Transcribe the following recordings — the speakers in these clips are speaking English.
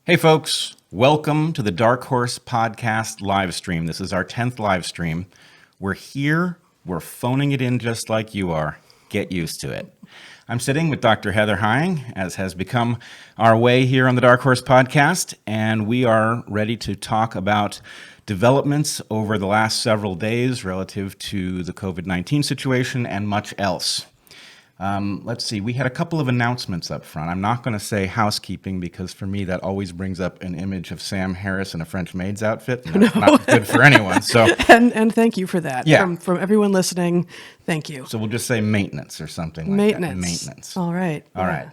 Hey folks, welcome to the DarkHorse podcast live stream. This is our 10th live stream. We're here, we're phoning it in just like you are. Get used to it. I'm sitting with Dr. Heather Hying, as has become our way here on the DarkHorse podcast, and we are ready to talk about developments over the last several days relative to the COVID-19 situation and much else. Let's see, we had a couple of announcements up front. I'm not going to say housekeeping because for me that always brings up an image of Sam Harris in a French maid's outfit. And that's not good for anyone. So and thank you for that. Yeah. From everyone listening, thank you. So we'll just say maintenance or something like Maintenance. that. Maintenance. All right. All right.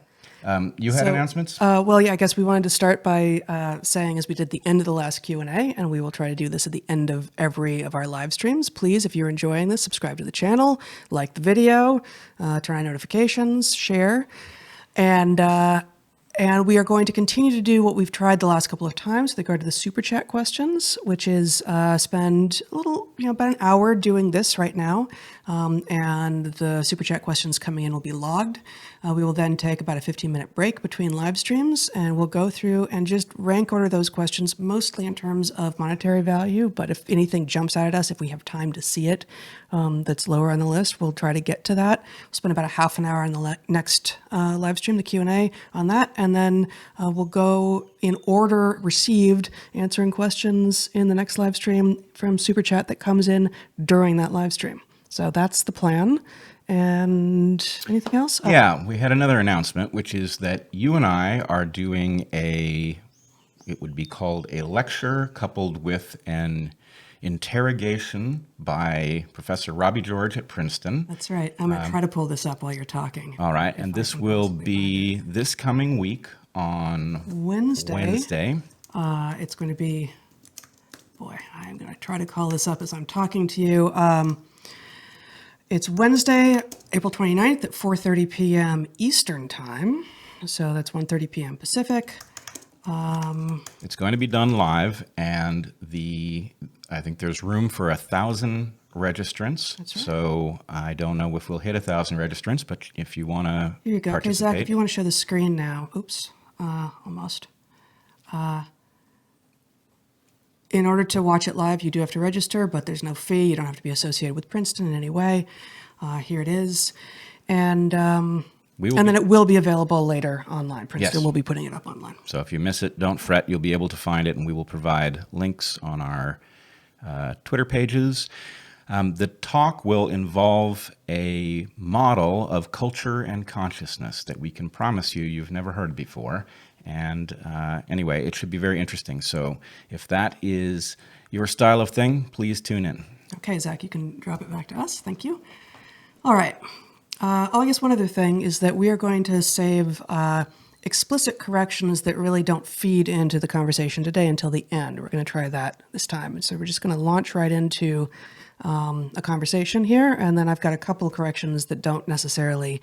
You had announcements? Well, yeah, I guess we wanted to start by saying, as we did the end of the last Q&A, and we will try to do this at the end of every of our live streams, please, if you're enjoying this, subscribe to the channel, like the video, turn on notifications, share, and we are going to continue to do what we've tried the last couple of times with regard to the Super Chat questions, which is spend a little, about an hour doing this right now, and the Super Chat questions coming in will be logged. We will then take about a 15-minute break between live streams, and we'll go through and just rank order those questions, mostly in terms of monetary value, but if anything jumps out at us, if we have time to see it, that's lower on the list, we'll try to get to that. We'll spend about a half an hour on the next live stream, the Q&A on that, and then we'll go in order received, answering questions in the next live stream from Super Chat that comes in during that live stream. So that's the plan. And anything else? Yeah, we had another announcement, which is that you and I are doing it would be called a lecture coupled with an interrogation by Professor Robbie George at Princeton. That's right. I'm going to try to pull this up while you're talking. All right, and this will be this coming week on Wednesday. It's going to be, I'm going to try to call this up as I'm talking to you. It's Wednesday, April 29th at 4:30 p.m. Eastern Time. So that's 1:30 p.m. Pacific. It's going to be done live, and I think there's room for 1,000 registrants. That's right. So I don't know if we'll hit 1,000 registrants, but if you want to Here you go. Okay, participate. Zach, if you want to show the screen now. Oops, almost. In order to watch it live, you do have to register, but there's no fee. You don't have to be associated with Princeton in any way. Here it is. And then it will be available later online. Princeton will be putting it up online. So if you miss it, don't fret. You'll be able to find it, and we will provide links on our Twitter pages. The talk will involve a model of culture and consciousness that we can promise you've never heard before. And anyway, it should be very interesting. So if that is your style of thing, please tune in. Okay, Zach, you can drop it back to us. Thank you. All right. I guess one other thing is that we are going to save explicit corrections that really don't feed into the conversation today until the end. We're going to try that this time. And so we're just going to launch right into a conversation here. And then I've got a couple of corrections that don't necessarily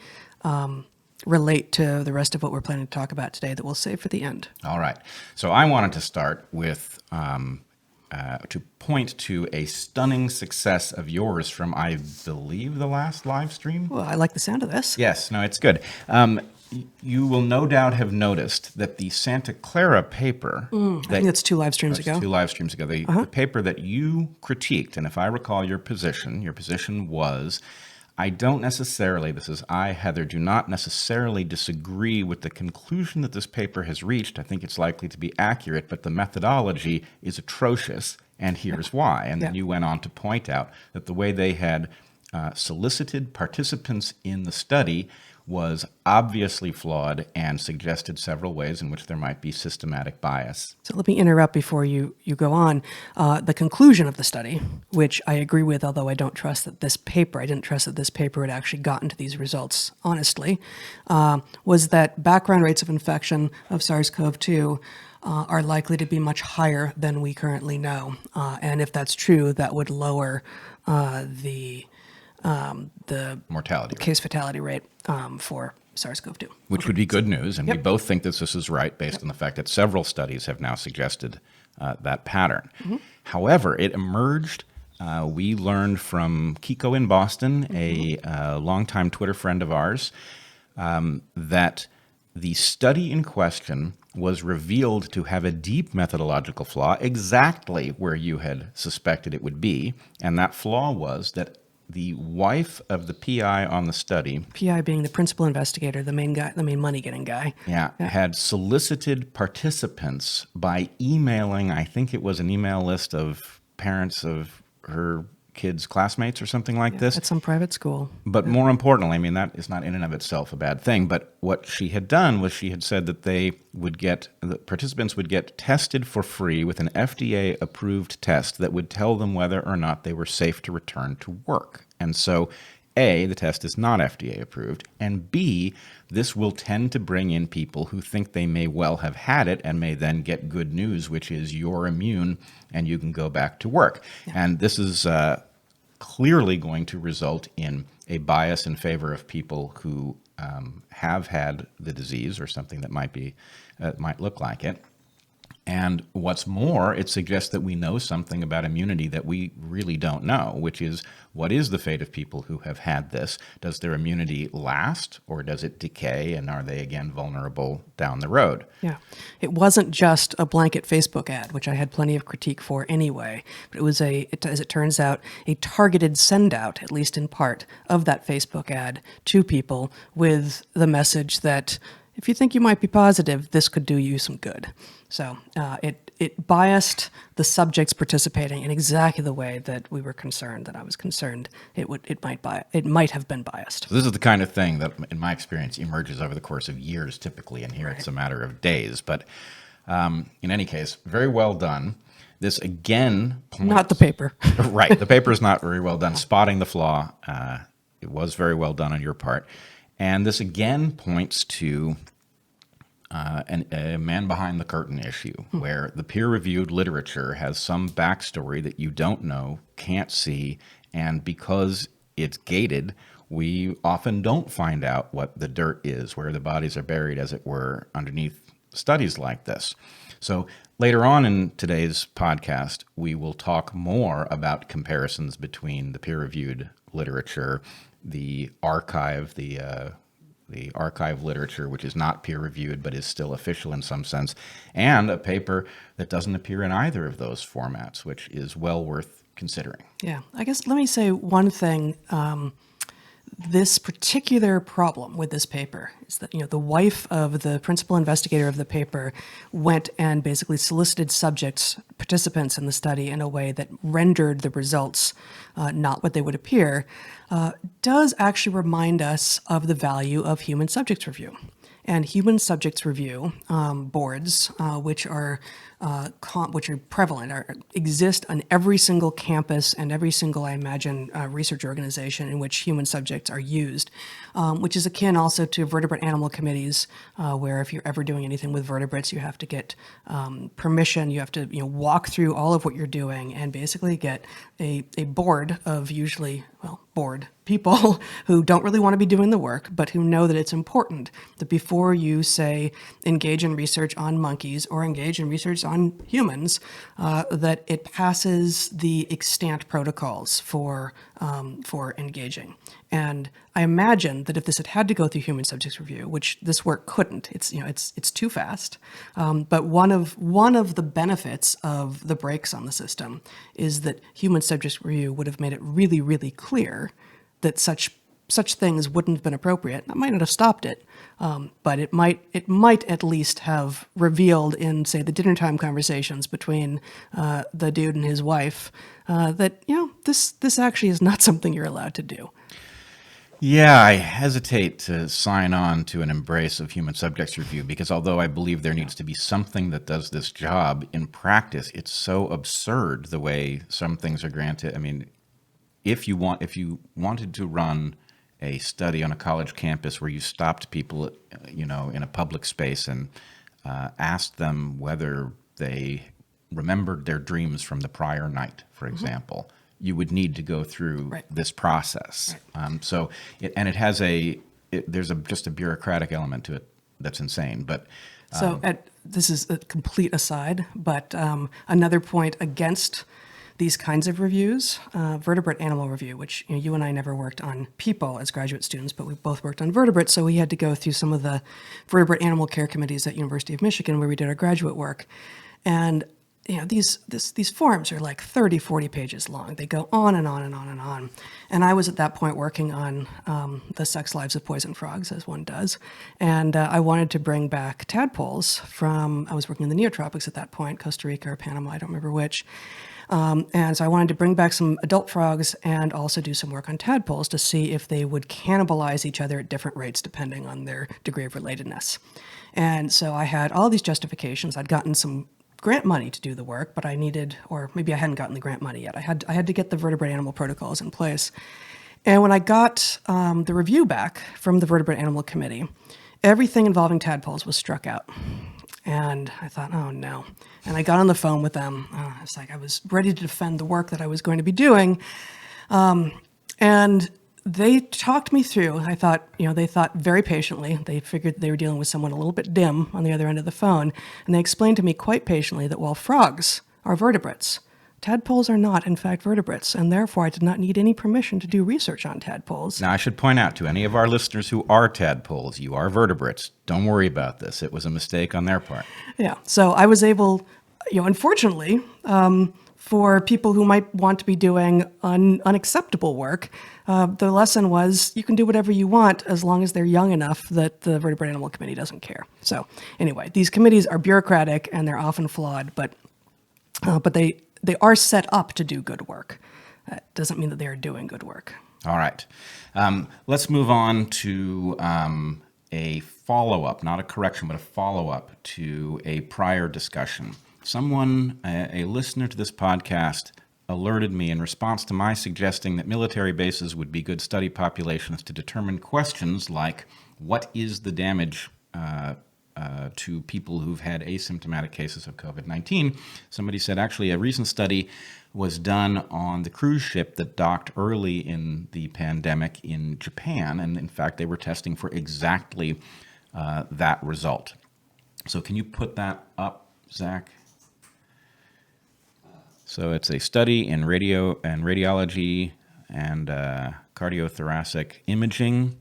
relate to the rest of what we're planning to talk about today that we'll save for the end. All right. So I wanted to start with to point to a stunning success of yours from, I believe, the last live stream. Well, I like the sound of this. Yes, no, it's good. You will no doubt have noticed that the Santa Clara paper... I think that's 2 live streams ago. 2 live streams ago. The paper that you critiqued, and if I recall your position was... I don't necessarily, Heather, do not necessarily disagree with the conclusion that this paper has reached. I think it's likely to be accurate, but the methodology is atrocious, and here's why. And then you went on to point out that the way they had solicited participants in the study was obviously flawed and suggested several ways in which there might be systematic bias. So let me interrupt before you go on. The conclusion of the study, which I agree with, although I didn't trust that this paper had actually gotten to these results, honestly, was that background rates of infection of SARS-CoV2 are likely to be much higher than we currently know. And if that's true, that would lower the mortality case fatality rate for SARS-CoV-2. Which would be good news, and we both think that this is right based on the fact that several studies have now suggested that pattern. However, it emerged, we learned from Kiko in Boston, a longtime Twitter friend of ours, that the study in question was revealed to have a deep methodological flaw exactly where you had suspected it would be. And that flaw was that the wife of the PI on the study, PI being the principal investigator, the main guy, the main money-getting guy. had solicited participants by emailing, I think it was an email list of parents of her kids' classmates or something like this. At some private school. But more importantly, I mean, that is not in and of itself a bad thing. But what she had done was she had said that the participants would get tested for free with an FDA-approved test that would tell them whether or not they were safe to return to work. And so, A, the test is not FDA approved, and B, this will tend to bring in people who think they may well have had it and may then get good news, which is you're immune and you can go back to work. Yeah. And this is clearly going to result in a bias in favor of people who have had the disease or something that might look like it. And what's more, it suggests that we know something about immunity that we really don't know, which is what is the fate of people who have had this? Does their immunity last or does it decay, and are they again vulnerable down the road? Yeah. It wasn't just a blanket Facebook ad, which I had plenty of critique for anyway, but it was as it turns out, a targeted send out, at least in part, of that Facebook ad to people with the message that if you think you might be positive, this could do you some good. So it biased the subjects participating in exactly the way that we were concerned, that I was concerned it might have been biased. So this is the kind of thing that, in my experience, emerges over the course of years typically, and here It's a matter of days. But in any case, very well done. This again points... Not the paper. Right. The paper is not very well done. Spotting the flaw, it was very well done on your part. And this again points to a man behind the curtain issue, where the peer-reviewed literature has some backstory that you don't know, can't see, and because it's gated, we often don't find out what the dirt is, where the bodies are buried, as it were, underneath studies like this. So later on in today's podcast, we will talk more about comparisons between the peer-reviewed literature, the archive, the archive literature, which is not peer-reviewed but is still official in some sense, and a paper that doesn't appear in either of those formats, which is well worth considering. Yeah, I guess let me say one thing. This particular problem with this paper is that, the wife of the principal investigator of the paper went and basically solicited participants in the study in a way that rendered the results not what they would appear, does actually remind us of the value of human subjects review. And human subjects review boards, which are prevalent, exist on every single campus and every single, I imagine, research organization in which human subjects are used, which is akin also to vertebrate animal committees, where if you're ever doing anything with vertebrates, you have to get permission. You have to walk through all of what you're doing and basically get a board of usually, bored people who don't really want to be doing the work, but who know that it's important that before you, say, engage in research on monkeys or engage in research on humans, that it passes the extant protocols for engaging. And I imagine that if this had to go through human subjects review, which this work couldn't, it's too fast. But one of the benefits of the brakes on the system is that human subjects review would have made it really, really clear that such things wouldn't have been appropriate. That might not have stopped it, but it might at least have revealed in, say, the dinner time conversations between the dude and his wife that this actually is not something you're allowed to do. Yeah, I hesitate to sign on to an embrace of human subjects review because although I believe there needs to be something that does this job, in practice it's so absurd the way some things are granted. I mean, if you wanted to run a study on a college campus where you stopped people, in a public space and asked them whether they remembered their dreams from the prior night, for example, you would need to go through this process. Right. There's just a bureaucratic element to it that's insane. But this is a complete aside, but another point against these kinds of reviews, vertebrate animal review, which you and I never worked on people as graduate students, but we both worked on vertebrates, so we had to go through some of the vertebrate animal care committees at University of Michigan where we did our graduate work. And these forms are like 30, 40 pages long. They go on and on and on and on. And I was at that point working on the sex lives of poison frogs, as one does. And I wanted to bring back tadpoles I was working in the neotropics at that point, Costa Rica or Panama, I don't remember which. And so I wanted to bring back some adult frogs and also do some work on tadpoles to see if they would cannibalize each other at different rates depending on their degree of relatedness. And so I had all these justifications. I'd gotten some grant money to do the work, but I needed, or maybe I hadn't gotten the grant money yet. I had to get the vertebrate animal protocols in place. And when I got the review back from the Vertebrate Animal Committee, everything involving tadpoles was struck out. And I thought, oh no. And I got on the phone with them. It's like I was ready to defend the work that I was going to be doing. And they talked me through. I thought, they thought very patiently. They figured they were dealing with someone a little bit dim on the other end of the phone. And they explained to me quite patiently that while frogs are vertebrates, tadpoles are not, in fact, vertebrates. And therefore, I did not need any permission to do research on tadpoles. Now, I should point out to any of our listeners who are tadpoles, you are vertebrates. Don't worry about this. It was a mistake on their part. Yeah. So I was able, unfortunately, for people who might want to be doing unacceptable work, the lesson was you can do whatever you want as long as they're young enough that the Vertebrate Animal Committee doesn't care. So anyway, these committees are bureaucratic and they're often flawed, but they are set up to do good work. That doesn't mean that they are doing good work. All right. Let's move on to a follow-up, not a correction, but a follow-up to a prior discussion. Someone, a listener to this podcast, alerted me in response to my suggesting that military bases would be good study populations to determine questions like what is the damage to people who've had asymptomatic cases of COVID-19. Somebody said actually a recent study was done on the cruise ship that docked early in the pandemic in Japan, and in fact they were testing for exactly that result. So can you put that up, Zach? So it's a study in radiology and cardiothoracic imaging,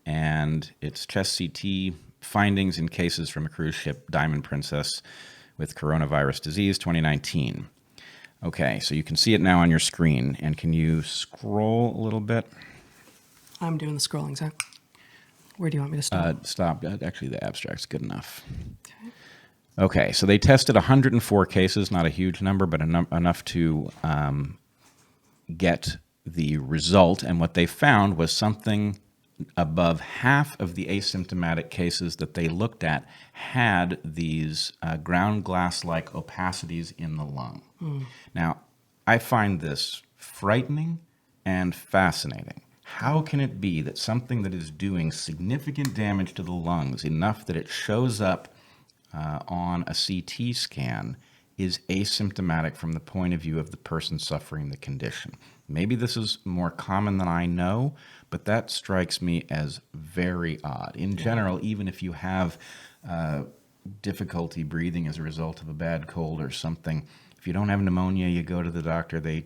and it's chest CT findings in cases from a cruise ship, Diamond Princess, with coronavirus disease, 2019. Okay, so you can see it now on your screen, and can you scroll a little bit? I'm doing the scrolling, Zach. Where do you want me to stop? Stop. Actually, the abstract's good enough. Okay, so they tested 104 cases, not a huge number, but enough to get the result. And what they found was something above half of the asymptomatic cases that they looked at had these ground glass-like opacities in the lung. Now, I find this frightening and fascinating. How can it be that something that is doing significant damage to the lungs, enough that it shows up on a CT scan, is asymptomatic from the point of view of the person suffering the condition? Maybe this is more common than I know, but that strikes me as very odd. In general, even if you have difficulty breathing as a result of a bad cold or something, if you don't have pneumonia, you go to the doctor, they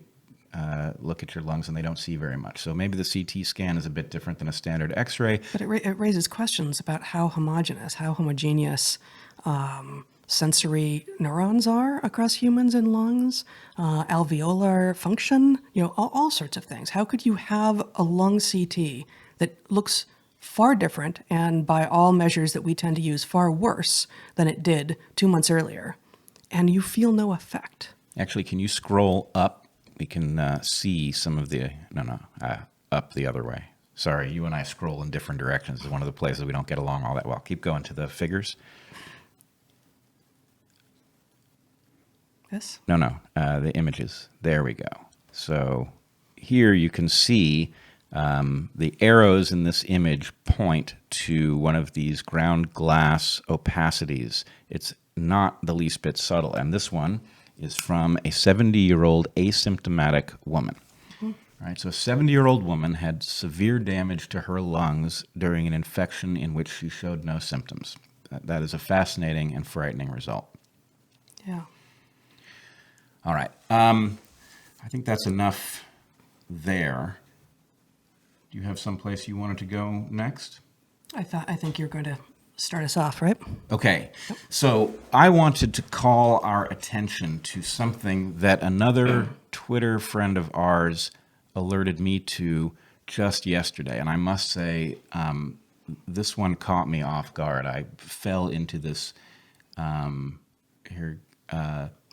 look at your lungs and they don't see very much. So maybe the CT scan is a bit different than a standard X-ray. But it raises questions about how homogeneous sensory neurons are across humans and lungs, alveolar function, all sorts of things. How could you have a lung CT that looks far different and by all measures that we tend to use far worse than it did 2 months earlier, and you feel no effect? Actually, can you scroll up? We can see some of the, up the other way. Sorry, you and I scroll in different directions. It's one of the places we don't get along all that well. Keep going to the figures. This? No, the images. There we go. So here you can see the arrows in this image point to one of these ground glass opacities. It's not the least bit subtle. And this one is from a 70-year-old asymptomatic woman. All right, so a 70-year-old woman had severe damage to her lungs during an infection in which she showed no symptoms. That is a fascinating and frightening result. Yeah. All right. I think that's enough there. Do you have someplace you wanted to go next? I think you're going to start us off, right? Okay, so I wanted to call our attention to something that another Twitter friend of ours alerted me to just yesterday. And I must say, this one caught me off guard. I fell into this here.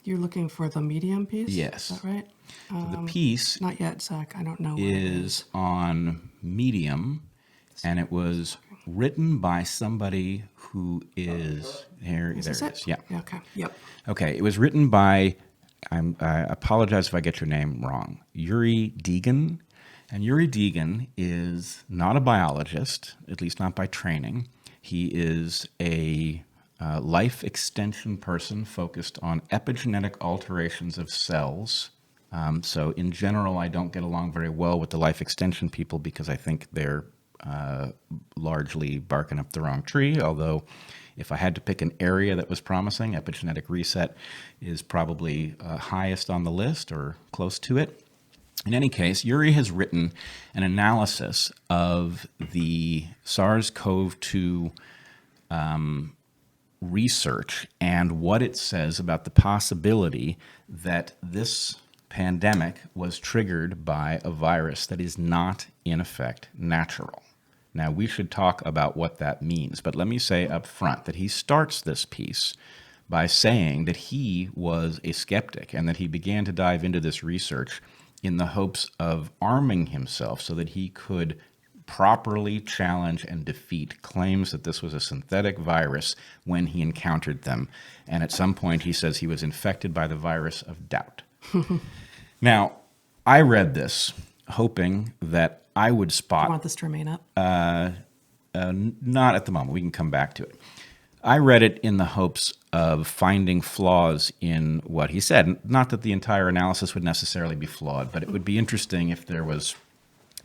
You're looking for the Medium piece? Yes. Is that right? So the piece Not yet, Zach. I don't know where it is on Medium, and it was written by somebody who is here. There it is. Yeah. Okay. Yep. Okay. It was written by. I apologize if I get your name wrong. URI Deegan, and URI Deegan is not a biologist, at least not by training. He is a life extension person focused on epigenetic alterations of cells. So in general, I don't get along very well with the life extension people because I think they're largely barking up the wrong tree, although if I had to pick an area that was promising, epigenetic reset is probably highest on the list or close to it. In any case, URI has written an analysis of the SARS-CoV2 research and what it says about the possibility that this pandemic was triggered by a virus that is not, in effect, natural. Now, we should talk about what that means, but let me say up front that he starts this piece by saying that he was a skeptic and that he began to dive into this research in the hopes of arming himself so that he could properly challenge and defeat claims that this was a synthetic virus when he encountered them. And at some point, he says he was infected by the virus of doubt. Now, I read this hoping that I would spot... You want this to remain up? Not at the moment. We can come back to it. I read it in the hopes of finding flaws in what he said. Not that the entire analysis would necessarily be flawed, but it would be interesting if there was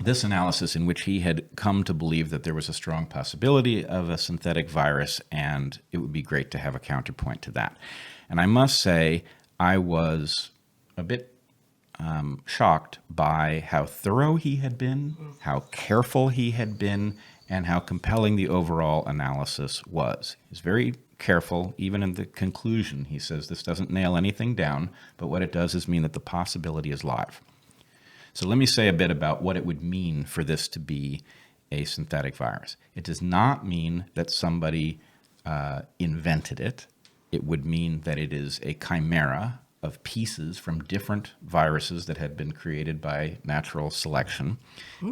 this analysis in which he had come to believe that there was a strong possibility of a synthetic virus, and it would be great to have a counterpoint to that. And I must say, I was a bit shocked by how thorough he had been, how careful he had been, and how compelling the overall analysis was. He's very careful, even in the conclusion. He says this doesn't nail anything down, but what it does is mean that the possibility is live. So let me say a bit about what it would mean for this to be a synthetic virus. It does not mean that somebody invented it. It would mean that it is a chimera of pieces from different viruses that had been created by natural selection.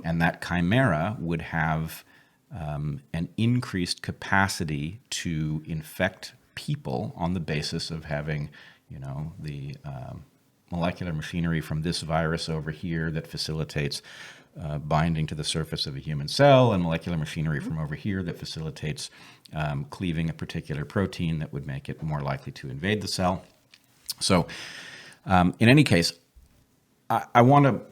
And that chimera would have an increased capacity to infect people on the basis of having, the molecular machinery from this virus over here that facilitates binding to the surface of a human cell, and molecular machinery from over here that facilitates cleaving a particular protein that would make it more likely to invade the cell. So in any case, I want to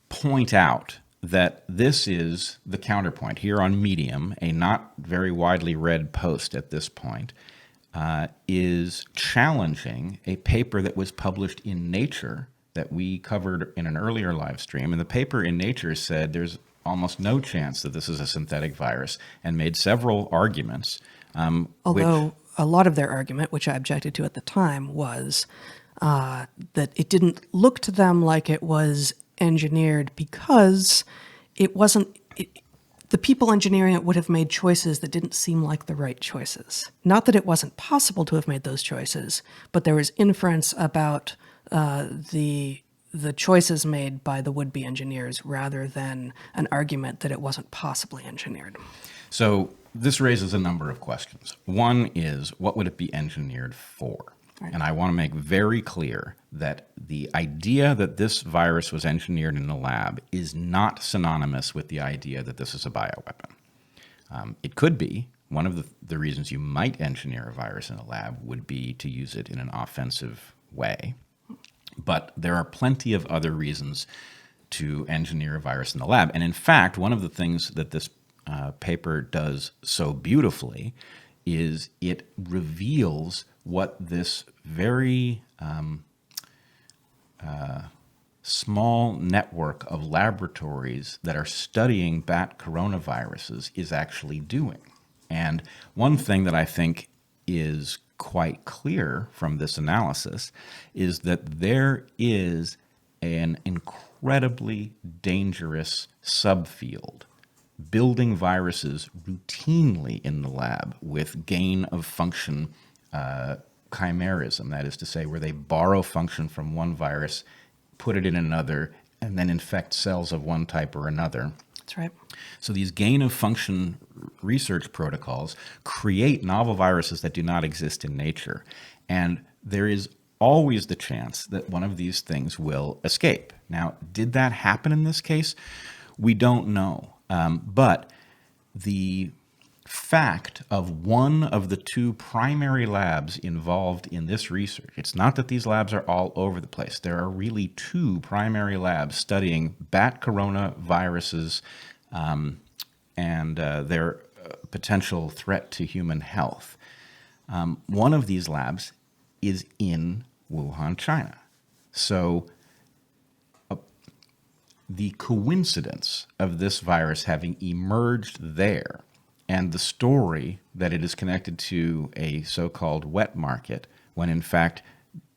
point out that this is the counterpoint. Here on Medium, a not very widely read post at this point, is challenging a paper that was published in Nature that we covered in an earlier live stream. And the paper in Nature said there's almost no chance that this is a synthetic virus, and made several arguments. Although a lot of their argument, which I objected to at the time, was that it didn't look to them like it was engineered because it wasn't... The people engineering it would have made choices that didn't seem like the right choices. Not that it wasn't possible to have made those choices, but there was inference about the choices made by the would-be engineers rather than an argument that it wasn't possibly engineered. So this raises a number of questions. One is, what would it be engineered for? Right. And I want to make very clear that the idea that this virus was engineered in a lab is not synonymous with the idea that this is a bioweapon. It could be. One of the reasons you might engineer a virus in a lab would be to use it in an offensive way. But there are plenty of other reasons to engineer a virus in the lab. And in fact, one of the things that this paper does so beautifully is it reveals what this very small network of laboratories that are studying bat coronaviruses is actually doing. And one thing that I think is quite clear from this analysis is that there is an incredibly dangerous subfield building viruses routinely in the lab with gain of function chimerism, that is to say, where they borrow function from one virus, put it in another, and then infect cells of one type or another. That's right. So these gain of function research protocols create novel viruses that do not exist in nature. And there is always the chance that one of these things will escape. Now, did that happen in this case? We don't know. But the fact of one of the two primary labs involved in this research, it's not that these labs are all over the place. There are really two primary labs studying bat coronaviruses and their potential threat to human health. One of these labs is in Wuhan, China. So the coincidence of this virus having emerged there and the story that it is connected to a so-called wet market, when in fact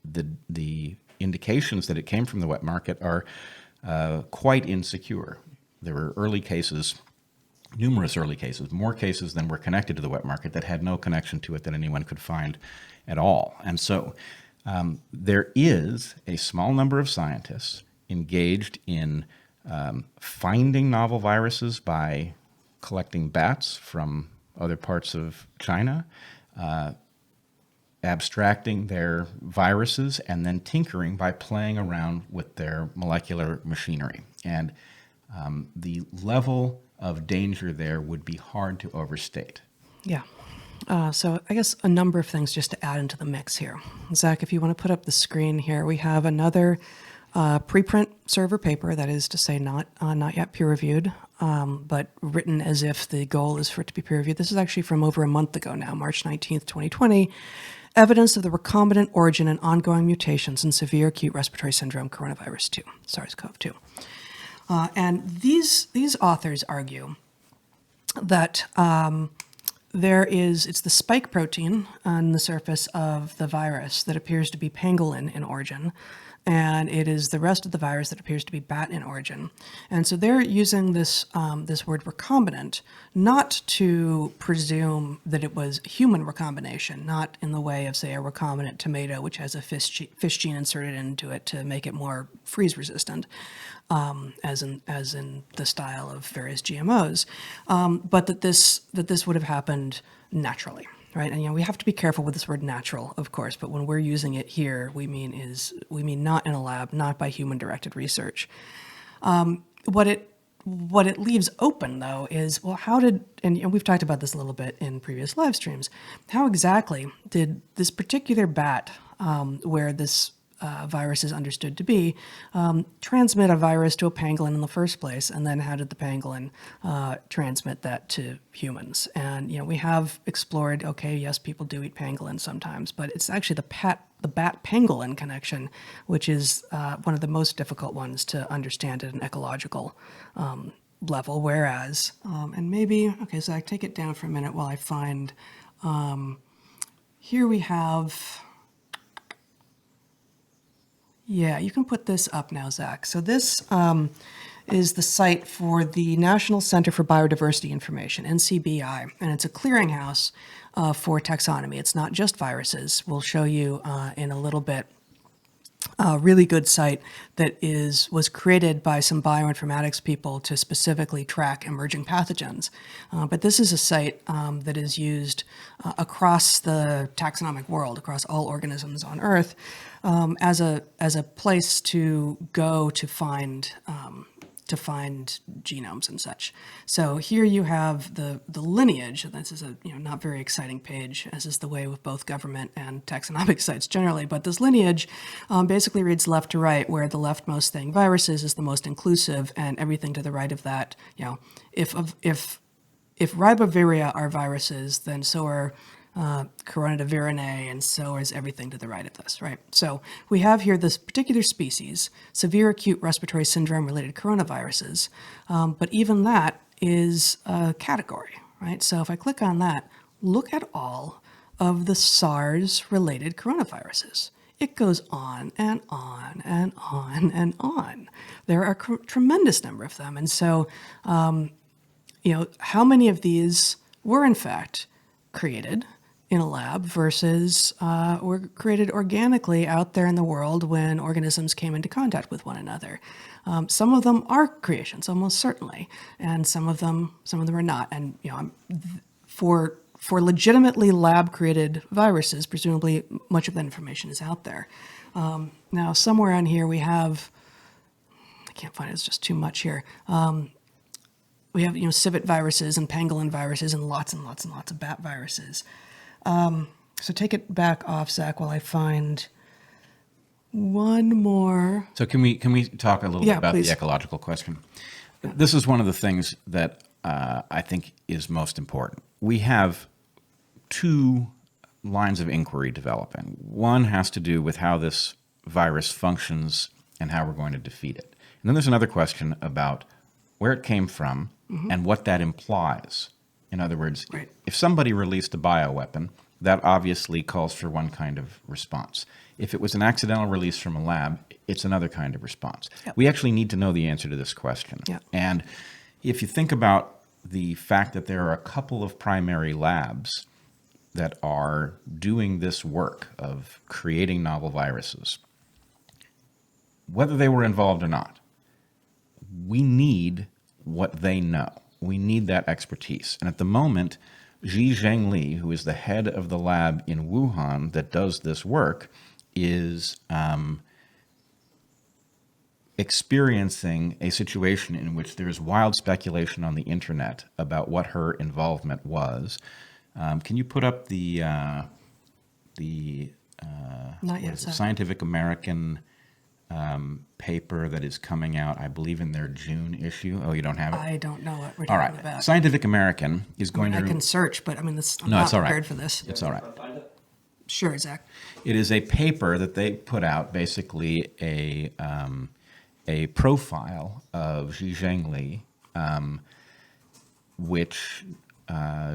the indications that it came from the wet market are quite insecure. There were early cases, numerous early cases, more cases than were connected to the wet market that had no connection to it that anyone could find at all. And so there is a small number of scientists engaged in finding novel viruses by collecting bats from other parts of China, abstracting their viruses, and then tinkering by playing around with their molecular machinery. And the level of danger there would be hard to overstate. Yeah. So I guess a number of things just to add into the mix here. Zach, if you want to put up the screen here, we have another preprint server paper, that is to say not yet peer-reviewed, but written as if the goal is for it to be peer-reviewed. This is actually from over a month ago now, March 19th, 2020. Evidence of the recombinant origin and ongoing mutations in severe acute respiratory syndrome coronavirus 2, SARS-CoV2. And these authors argue that it's the spike protein on the surface of the virus that appears to be pangolin in origin, and it is the rest of the virus that appears to be bat in origin. And so they're using this word recombinant not to presume that it was human recombination, not in the way of, say, a recombinant tomato, which has a fish gene inserted into it to make it more freeze resistant, as in the style of various GMOs, but that this would have happened naturally. Right, and we have to be careful with this word "natural," of course. But when we're using it here, we mean not in a lab, not by human-directed research. What it leaves open, though, is, well, how did, and we've talked about this a little bit in previous live streams, how exactly did this particular bat, where this virus is understood to be, transmit a virus to a pangolin in the first place, and then how did the pangolin transmit that to humans? And we have explored, okay, yes, people do eat pangolin sometimes, but it's actually the bat-pangolin connection, which is one of the most difficult ones to understand at an ecological level. Whereas, and maybe, okay, so I take it down for a minute while I find, here we have. Yeah, you can put this up now, Zach. So this is the site for the National Center for Biodiversity Information, NCBI, and it's a clearinghouse for taxonomy. It's not just viruses. We'll show you in a little bit a really good site that was created by some bioinformatics people to specifically track emerging pathogens. But this is a site that is used across the taxonomic world, across all organisms on Earth, as a place to go to find genomes and such. So here you have the lineage. This is a not very exciting page, as is the way with both government and taxonomic sites generally. But this lineage basically reads left to right, where the leftmost thing, viruses, is the most inclusive, and everything to the right of that, if riboviria are viruses, then so are Corona virinae, and so is everything to the right of this, right? So we have here this particular species, severe acute respiratory syndrome related coronaviruses, but even that is a category, right? So if I click on that, look at all of the SARS-related coronaviruses. It goes on and on and on and on. There are a tremendous number of them. And so, how many of these were in fact created in a lab versus were created organically out there in the world when organisms came into contact with one another? Some of them are creations, almost certainly, and some of them are not. And for legitimately lab-created viruses, presumably much of that information is out there. Now, somewhere on here we have, I can't find it, it's just too much here. We have, civet viruses and pangolin viruses and lots and lots and lots of bat viruses. So take it back off, Zach, while I find one more. So can we talk a little bit about please. the ecological question? Yeah. This is one of the things that I think is most important. We have two lines of inquiry developing. One has to do with how this virus functions and how we're going to defeat it. And then there's another question about where it came from and what that implies. In other words, right. If somebody released a bioweapon, that obviously calls for one kind of response. If it was an accidental release from a lab, it's another kind of response. Yep. We actually need to know the answer to this question. Yep. And if you think about the fact that there are a couple of primary labs that are doing this work of creating novel viruses, whether they were involved or not, we need what they know. We need that expertise. And at the moment, Zhi Zhengli, who is the head of the lab in Wuhan that does this work, is experiencing a situation in which there is wild speculation on the internet about what her involvement was. Can you put up the Not yet, Scientific American paper that is coming out, I believe, in their June issue? Oh, you don't have it? I don't know what we're All talking right. about. Scientific American is going I to... can search, but I'm No, not it's all right. prepared for this. It's all right. Sure, Zach. It is a paper that they put out, basically a profile of Zhi Zhengli, which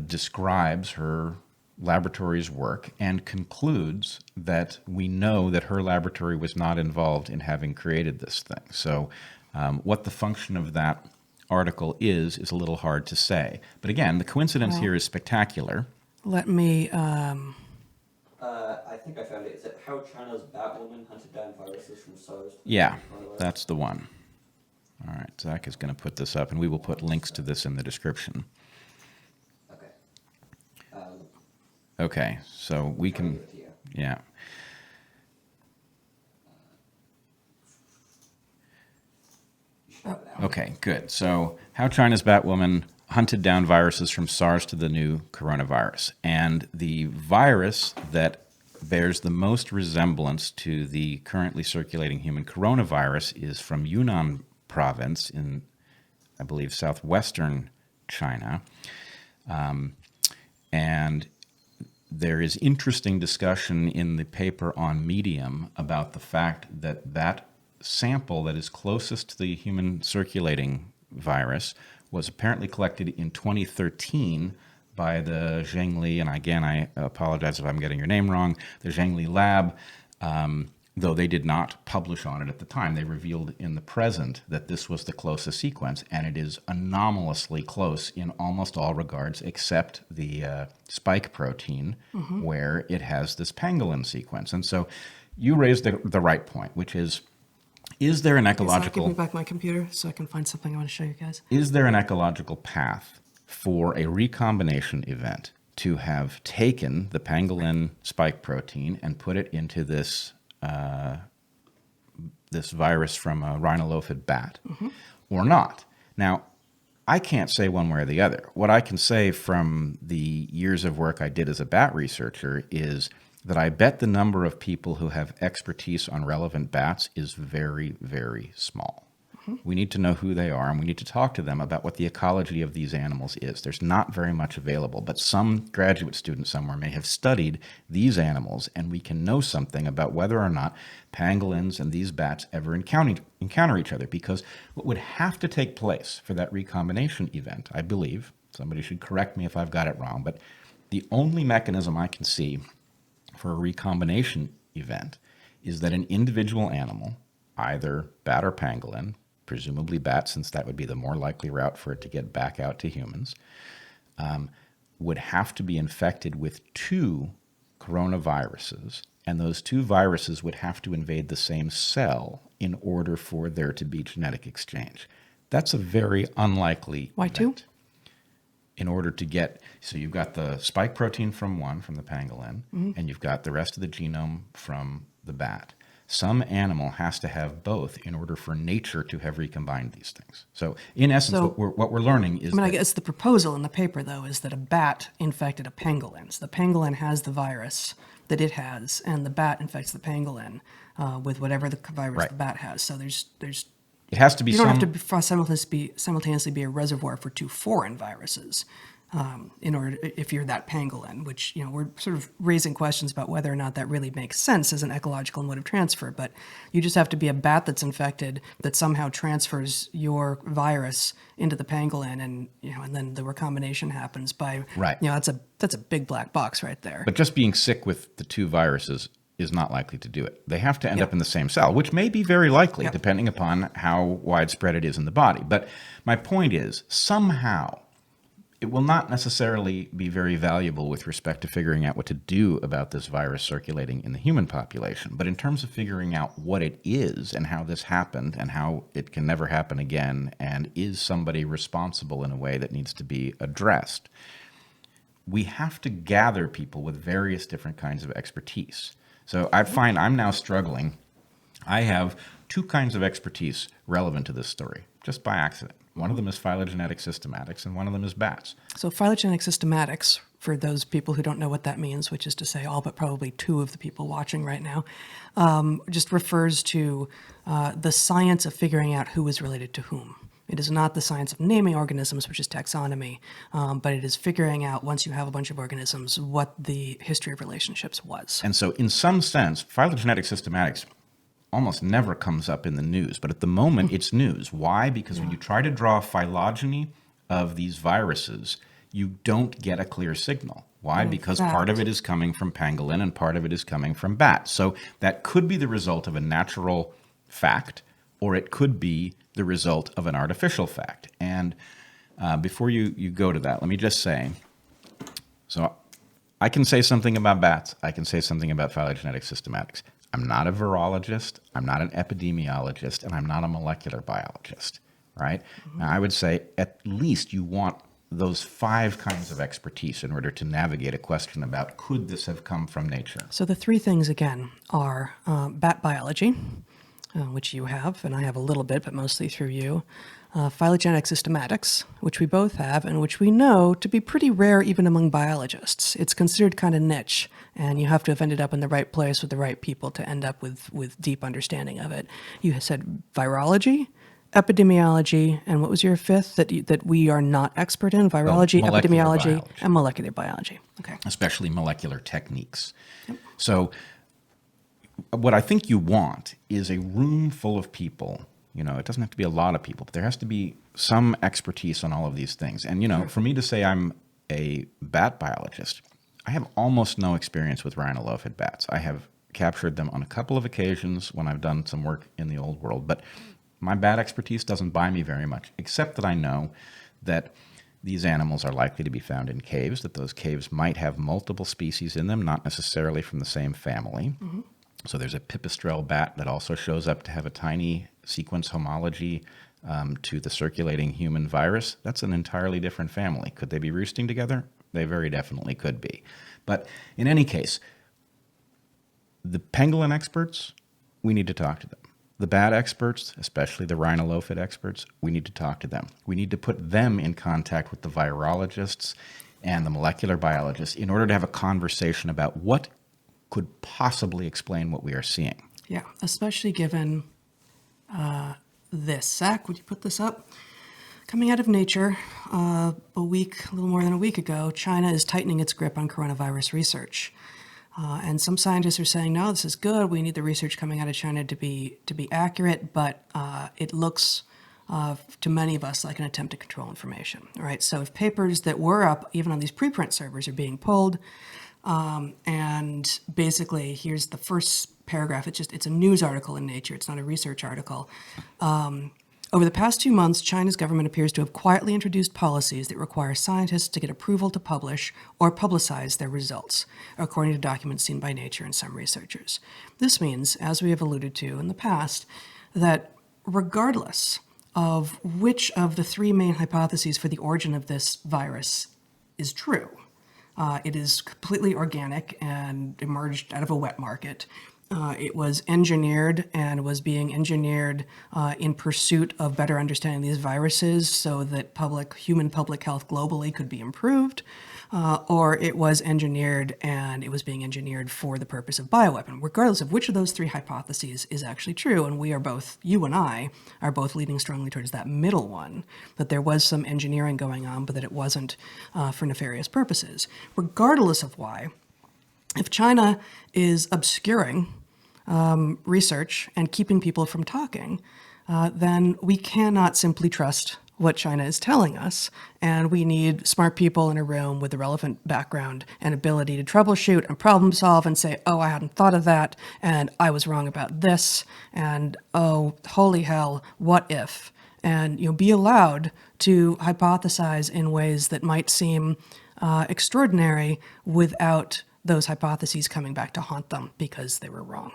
describes her laboratory's work and concludes that we know that her laboratory was not involved in having created this thing. So what the function of that article is a little hard to say. But again, the coincidence here is spectacular. Let me... I think I found it. Is it how China's Batwoman hunted down viruses from SARS? Yeah, that's the one. All right, Zach is going to put this up, and we will put links to this in the description. Okay. Okay, so we can... Yeah. Okay, good. So how China's Batwoman hunted down viruses from SARS to the new coronavirus. And the virus that bears the most resemblance to the currently circulating human coronavirus is from Yunnan province in, I believe, southwestern China. And there is interesting discussion in the paper on Medium about the fact that that sample that is closest to the human circulating virus was apparently collected in 2013 by the Zhengli, and again, I apologize if I'm getting your name wrong, the Zhengli lab, though they did not publish on it at the time. They revealed in the present that this was the closest sequence, and it is anomalously close in almost all regards except the spike protein, where it has this pangolin sequence. And so you raised the right point, which is there an ecological... Give me back my computer so I can find something I want to show you guys. Is there an ecological path for a recombination event to have taken the pangolin spike protein and put it into this this virus from a rhinolophid bat or not? Now, I can't say one way or the other. What I can say from the years of work I did as a bat researcher is that I bet the number of people who have expertise on relevant bats is very, very small. We need to know who they are, and we need to talk to them about what the ecology of these animals is. There's not very much available, but some graduate student somewhere may have studied these animals, and we can know something about whether or not pangolins and these bats ever encounter each other, because what would have to take place for that recombination event, I believe, somebody should correct me if I've got it wrong, but the only mechanism I can see for a recombination event is that an individual animal, either bat or pangolin, presumably bat since that would be the more likely route for it to get back out to humans, would have to be infected with two coronaviruses, and those two viruses would have to invade the same cell in order for there to be genetic exchange. That's a very unlikely Why event. two? In order to get, so you've got the spike protein from one, from the pangolin, and you've got the rest of the genome from the bat. Some animal has to have both in order for nature to have recombined these things. So in essence, So- what we're learning is I that guess the proposal in the paper, though, is that a bat infected a pangolin. So the pangolin has the virus that it has, and the bat infects the pangolin with whatever the virus Right. the bat has. So there's it has to be you don't some, have to simultaneously be a reservoir for two foreign viruses in order if you're that pangolin, which we're sort of raising questions about whether or not that really makes sense as an ecological mode of transfer. But you just have to be a bat that's infected that somehow transfers your virus into the pangolin, and and then the recombination happens by Right. That's a big black box right there. but just being sick with the two viruses is not likely to do it. They have to end up in the same cell, which may be very likely depending upon how widespread it is in the body. But my point is, somehow, it will not necessarily be very valuable with respect to figuring out what to do about this virus circulating in the human population. But in terms of figuring out what it is and how this happened and how it can never happen again, and is somebody responsible in a way that needs to be addressed, we have to gather people with various different kinds of expertise. So I find I'm now struggling. I have two kinds of expertise relevant to this story, just by accident. One of them is phylogenetic systematics, and one of them is bats. So phylogenetic systematics, for those people who don't know what that means, which is to say all but probably two of the people watching right now, just refers to the science of figuring out who is related to whom. It is not the science of naming organisms, which is taxonomy, but it is figuring out, once you have a bunch of organisms, what the history of relationships was. And so in some sense, phylogenetic systematics almost never comes up in the news, but at the moment it's news. Why? Because when you try to draw a phylogeny of these viruses, you don't get a clear signal. Why? Because part of it is coming from pangolin and part of it is coming from bat. So that could be the result of a natural fact, or it could be the result of an artificial fact. And before you go to that, let me just say, so I can say something about bats. I can say something about phylogenetic systematics. I'm not a virologist, I'm not an epidemiologist, and I'm not a molecular biologist, right? Now, I would say at least you want those 5 kinds of expertise in order to navigate a question about could this have come from nature? So the three things, again, are bat biology, which you have, and I have a little bit, but mostly through you. Phylogenetic systematics, which we both have, and which we know to be pretty rare even among biologists. It's considered kind of niche, and you have to have ended up in the right place with the right people to end up with deep understanding of it. You said virology, epidemiology, and what was your fifth that we are not expert in? Virology, Molecular epidemiology, biology. and molecular biology. Okay. Especially molecular techniques. So what I think you want is a room full of people. It doesn't have to be a lot of people, but there has to be some expertise on all of these things. And, for me to say I'm a bat biologist, I have almost no experience with rhinolophid bats. I have captured them on a couple of occasions when I've done some work in the old world, but my bat expertise doesn't buy me very much, except that I know that these animals are likely to be found in caves, that those caves might have multiple species in them, not necessarily from the same family. Mm-hmm. So there's a pipistrelle bat that also shows up to have a tiny sequence homology to the circulating human virus. That's an entirely different family. Could they be roosting together? They very definitely could be. But in any case, the pangolin experts, we need to talk to them. The bat experts, especially the rhinolophid experts, we need to talk to them. We need to put them in contact with the virologists and the molecular biologists in order to have a conversation about what could possibly explain what we are seeing. Yeah, especially given this. Zach, would you put this up? Coming out of Nature a little more than a week ago, China is tightening its grip on coronavirus research. And some scientists are saying, no, this is good. We need the research coming out of China to be accurate, but it looks to many of us like an attempt to control information. All right, so if papers that were up, even on these preprint servers, are being pulled, and basically, here's the first paragraph. It's a news article in Nature. It's not a research article. Over the past 2 months, China's government appears to have quietly introduced policies that require scientists to get approval to publish or publicize their results, according to documents seen by Nature and some researchers. This means, as we have alluded to in the past, that regardless of which of the three main hypotheses for the origin of this virus is true, it is completely organic and emerged out of a wet market. It was engineered and was being engineered in pursuit of better understanding these viruses so that human public health globally could be improved, or it was engineered and it was being engineered for the purpose of bioweapon. Regardless of which of those three hypotheses is actually true, and you and I are both leaning strongly towards that middle one, that there was some engineering going on, but that it wasn't for nefarious purposes. Regardless of why, if China is obscuring research and keeping people from talking, then we cannot simply trust what China is telling us, and we need smart people in a room with the relevant background and ability to troubleshoot and problem solve and say, oh, I hadn't thought of that, and I was wrong about this, and oh, holy hell, what if? And be allowed to hypothesize in ways that might seem extraordinary without those hypotheses coming back to haunt them because they were wrong.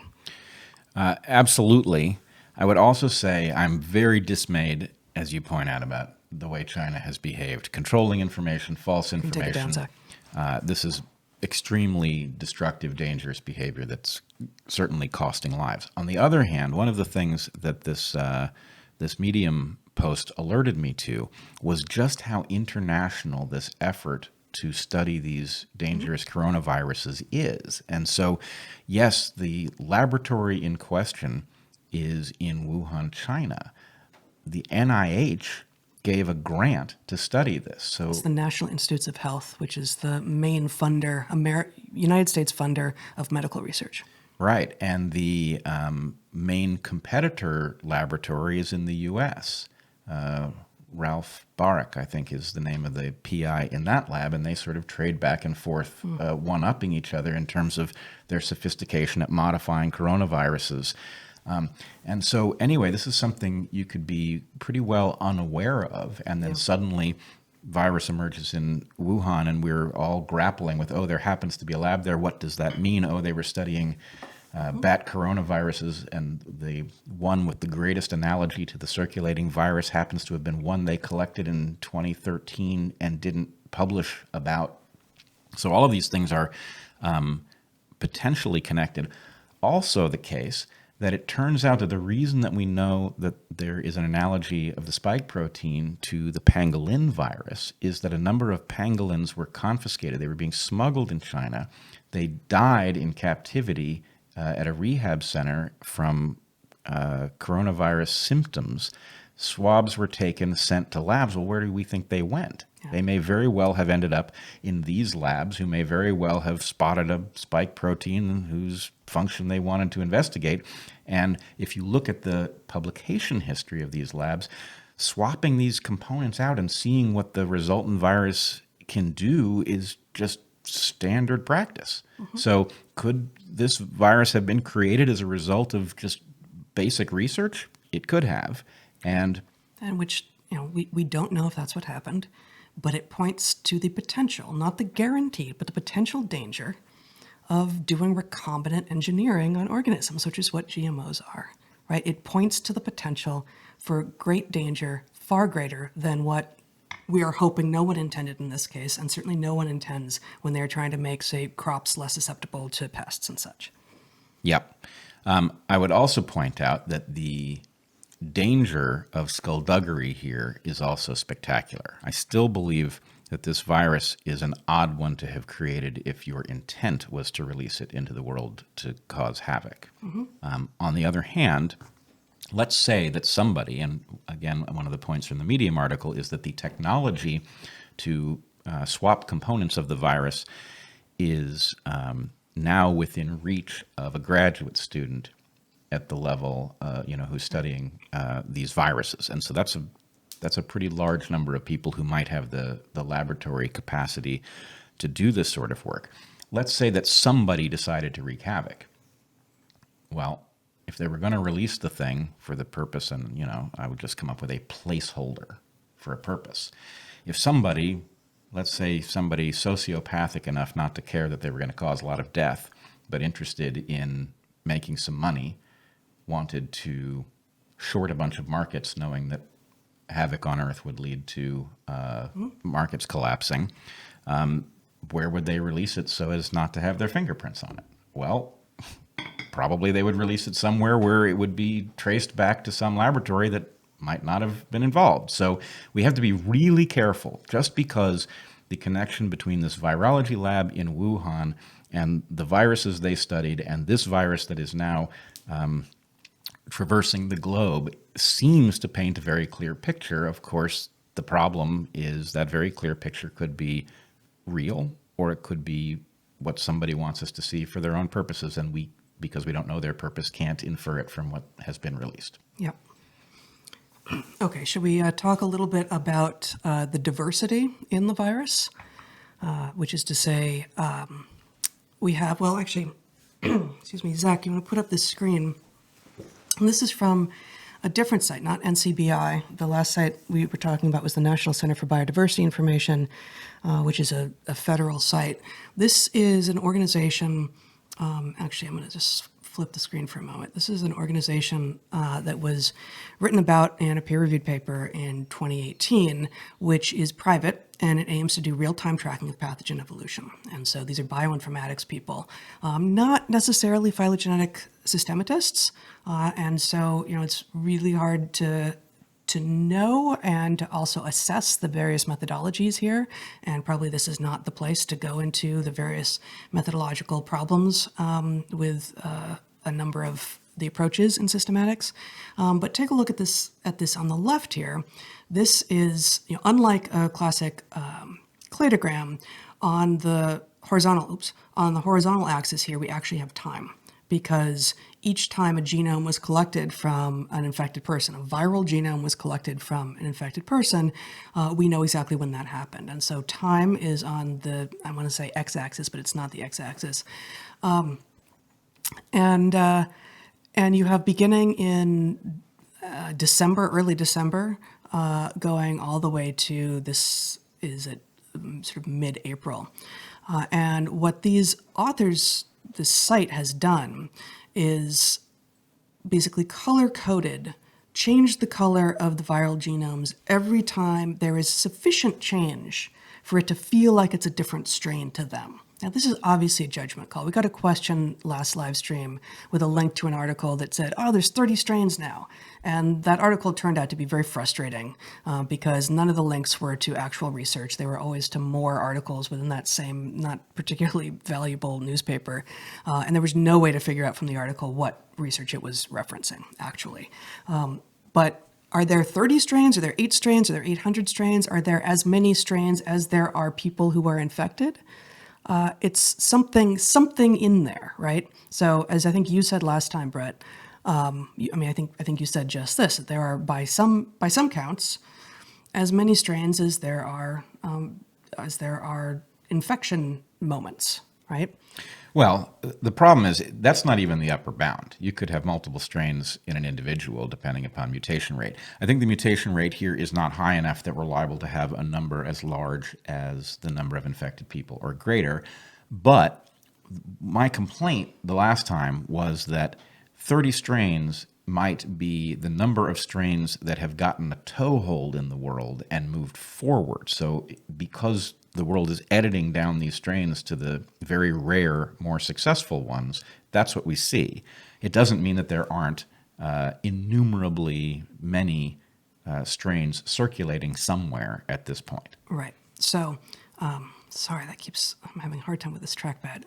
Absolutely. I would also say I'm very dismayed, as you point out, about the way China has behaved, controlling information, false information. Take it down, Zach. This is extremely destructive, dangerous behavior that's certainly costing lives. On the other hand, one of the things that this Medium post alerted me to was just how international this effort to study these dangerous coronaviruses is. And so, yes, the laboratory in question is in Wuhan, China. The NIH gave a grant to study this. So it's the National Institutes of Health, which is the main funder, United States funder of medical research. Right, and the main competitor laboratory is in the U.S., Ralph Baric, I think, is the name of the PI in that lab, and they sort of trade back and forth, one-upping each other in terms of their sophistication at modifying coronaviruses. And so, anyway, this is something you could be pretty well unaware of, and then suddenly virus emerges in Wuhan, and we're all grappling with, oh, there happens to be a lab there. What does that mean? Oh, they were studying bat coronaviruses, and the one with the greatest analogy to the circulating virus happens to have been one they collected in 2013 and didn't publish about. So all of these things are potentially connected. Also the case that it turns out that the reason that we know that there is an analogy of the spike protein to the pangolin virus is that a number of pangolins were confiscated. They were being smuggled in China. They died in captivity at a rehab center from coronavirus symptoms. Swabs were taken, sent to labs. Well, where do we think they went? Yeah. They may very well have ended up in these labs, who may very well have spotted a spike protein whose function they wanted to investigate. And if you look at the publication history of these labs, swapping these components out and seeing what the resultant virus can do is just standard practice. So could this virus have been created as a result of just basic research? It could have. And which, we don't know if that's what happened, but it points to the potential, not the guarantee, but the potential danger of doing recombinant engineering on organisms, which is what GMOs are, right? It points to the potential for great danger, far greater than what we are hoping no one intended in this case, and certainly no one intends when they're trying to make, say, crops less susceptible to pests and such. Yep. I would also point out that the danger of skullduggery here is also spectacular. I still believe that this virus is an odd one to have created if your intent was to release it into the world to cause havoc. On the other hand, let's say that somebody, and again, one of the points from the Medium article is that the technology to swap components of the virus is now within reach of a graduate student at the level, who's studying these viruses. And so that's a pretty large number of people who might have the laboratory capacity to do this sort of work. Let's say that somebody decided to wreak havoc. Well, if they were going to release the thing for the purpose, and, I would just come up with a placeholder for a purpose. If somebody, let's say somebody sociopathic enough not to care that they were going to cause a lot of death, but interested in making some money, wanted to short a bunch of markets knowing that havoc on Earth would lead to markets collapsing, where would they release it so as not to have their fingerprints on it? Well, probably they would release it somewhere where it would be traced back to some laboratory that might not have been involved. So we have to be really careful. Just because the connection between this virology lab in Wuhan and the viruses they studied and this virus that is now traversing the globe seems to paint a very clear picture. Of course, the problem is that very clear picture could be real, or it could be what somebody wants us to see for their own purposes, and we, because we don't know their purpose, can't infer it from what has been released. Yep. Okay, should we talk a little bit about the diversity in the virus, which is to say we have, well, actually, excuse me, Zach, you want to put up this screen? And this is from a different site, not NCBI. The last site we were talking about was the National Center for Biodiversity Information, which is a federal site. This is an organization, actually, I'm going to just flip the screen for a moment. This is an organization that was written about in a peer-reviewed paper in 2018, which is private, and it aims to do real-time tracking of pathogen evolution. And so these are bioinformatics people, not necessarily phylogenetic systematists, and so it's really hard to know and to also assess the various methodologies here. And probably this is not the place to go into the various methodological problems with a number of the approaches in systematics. But take a look at this on the left here. This is, unlike a classic cladogram, on the horizontal axis here, we actually have time, because each time a genome was collected from an infected person, a viral genome was collected from an infected person, we know exactly when that happened. And so time is on the, I want to say x-axis, but it's not the x-axis. And you have beginning in December, early December, going all the way to this is at sort of mid-April. And what these authors, this site has done is basically color-coded, changed the color of the viral genomes every time there is sufficient change for it to feel like it's a different strain to them. Now, this is obviously a judgment call. We got a question last live stream with a link to an article that said, oh, there's 30 strains now. And that article turned out to be very frustrating because none of the links were to actual research. They were always to more articles within that same, not particularly valuable newspaper. And there was no way to figure out from the article what research it was referencing, actually. But are there 30 strains? Are there 8 strains? Are there 800 strains? Are there as many strains as there are people who are infected? It's something in there, right? So as I think you said last time, Bret, I think you said just this, that there are by some counts as many strains as there are infection moments, right? Well, the problem is that's not even the upper bound. You could have multiple strains in an individual depending upon mutation rate. I think the mutation rate here is not high enough that we're liable to have a number as large as the number of infected people or greater. But my complaint the last time was that 30 strains might be the number of strains that have gotten a toehold in the world and moved forward. So because the world is editing down these strains to the very rare, more successful ones, that's what we see. It doesn't mean that there aren't innumerably many strains circulating somewhere at this point. Right. So sorry, I'm having a hard time with this trackpad.